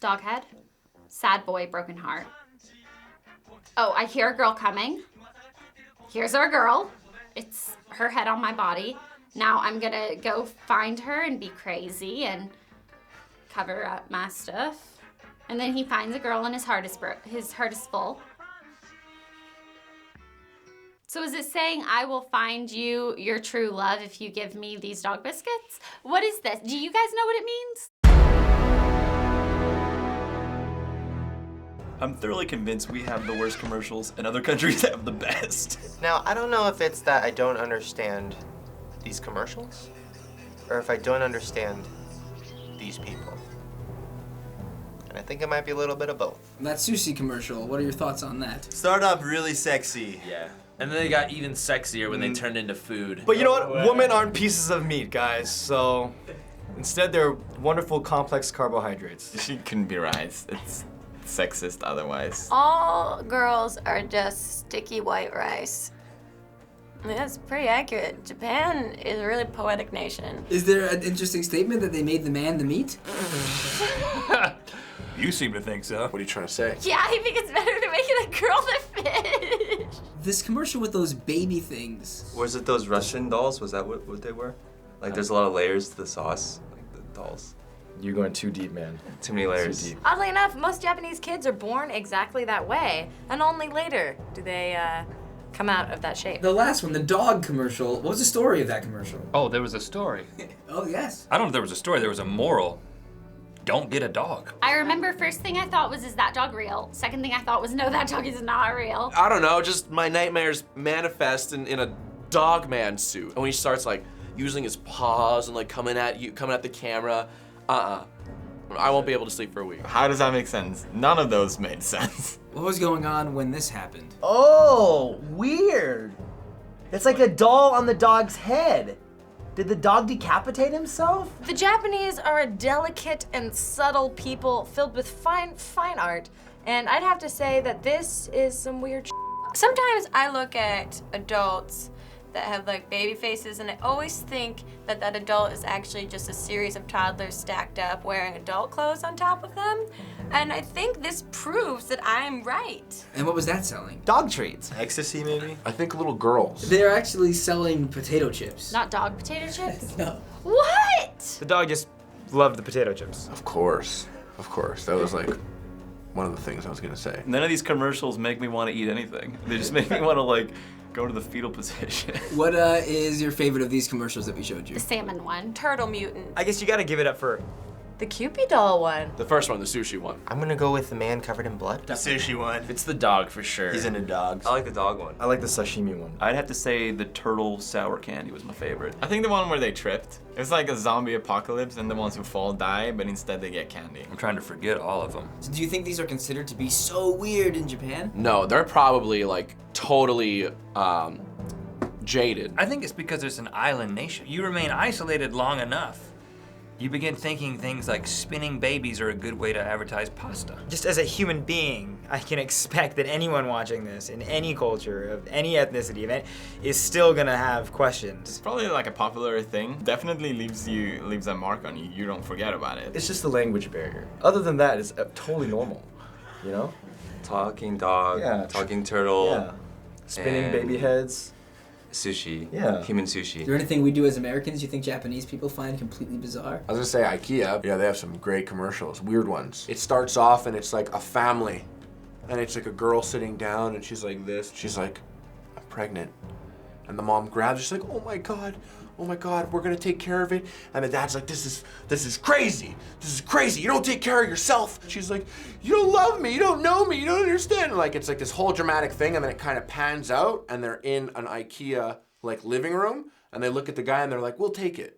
Dog head. Sad boy, broken heart. Oh, I hear a girl coming. Here's our girl. It's her head on my body. Now I'm gonna go find her and be crazy and cover up my stuff. And then he finds a girl and his heart is full. So is it saying I will find you your true love if you give me these dog biscuits? What is this? Do you guys know what it means? I'm thoroughly convinced we have the worst commercials and other countries have the best. Now, I don't know if it's that I don't understand these commercials or if I don't understand these people. And I think it might be a little bit of both. That sushi commercial, what are your thoughts on that? Start off really sexy. Yeah. And then they got even sexier when they turned into food. But you know what? Women aren't pieces of meat, guys. So instead, they're wonderful, complex carbohydrates. She couldn't be right. It's sexist otherwise. All girls are just sticky white rice. I mean, that's pretty accurate. Japan is a really poetic nation. Is there an interesting statement that they made the man the meat? You seem to think so. What are you trying to say? Yeah, I think it's better to make it a girl the fish. This commercial with those baby things. Was it those Russian dolls? Was that what they were? Like, there's a lot of layers to the sauce, like the dolls. You're going too deep, man. Too many layers. Too deep. Oddly enough, most Japanese kids are born exactly that way, and only later do they come out of that shape. The last one, the dog commercial. What was the story of that commercial? Oh, there was a story. Oh, yes. I don't know if there was a story, there was a moral. Don't get a dog. I remember first thing I thought was, is that dog real? Second thing I thought was, no, that dog is not real. I don't know, just my nightmares manifest in a dog man suit. And when he starts like using his paws and like coming at the camera, I won't be able to sleep for a week. How does that make sense? None of those made sense. What was going on when this happened? Oh, weird. It's like a doll on the dog's head. Did the dog decapitate himself? The Japanese are a delicate and subtle people filled with fine art, and I'd have to say that this is some weird Sometimes I look at adults that have like baby faces and I always think that that adult is actually just a series of toddlers stacked up wearing adult clothes on top of them. And I think this proves that I'm right. And what was that selling? Dog treats. Ecstasy, maybe? I think little girls. They're actually selling potato chips. Not dog potato chips? No. What? The dog just loved the potato chips. Of course. That was like one of the things I was gonna say. None of these commercials make me want to eat anything. They just make me want to like go to the fetal position. What is your favorite of these commercials that we showed you? The salmon one. Turtle mutant. I guess you gotta give it up for The Cupid doll one. The first one, the sushi one. I'm gonna go with the man covered in blood. The sushi one. It's the dog for sure. He's into dogs. I like the dog one. I like the sashimi one. I'd have to say the turtle sour candy was my favorite. I think the one where they tripped. It was like a zombie apocalypse and the ones who fall die, but instead they get candy. I'm trying to forget all of them. So do you think these are considered to be so weird in Japan? No, they're probably like totally jaded. I think it's because it's an island nation. You remain isolated long enough. You begin thinking things like spinning babies are a good way to advertise pasta. Just as a human being, I can expect that anyone watching this in any culture, of any ethnicity, is still gonna have questions. It's probably like a popular thing. Definitely leaves a mark on you. You don't forget about it. It's just the language barrier. Other than that, it's totally normal, you know? Talking dog, Yeah. talking turtle, Yeah. Spinning And- baby heads. sushi, Yeah. human Is sushi. there anything we do as Americans you think Japanese people find completely bizarre? I was gonna say IKEA. Yeah, they have some great commercials, weird ones. It starts off and it's like a family, and it's like a girl sitting down and she's like this. She's like, I'm pregnant. And the mom grabs her, she's like, oh my God, we're gonna take care of it. And the dad's like, this is crazy. This is crazy. You don't take care of yourself. She's like, you don't love me, you don't know me, you don't understand. Like, it's like this whole dramatic thing, and then it kind of pans out, and they're in an IKEA like living room, and they look at the guy and they're like, we'll take it.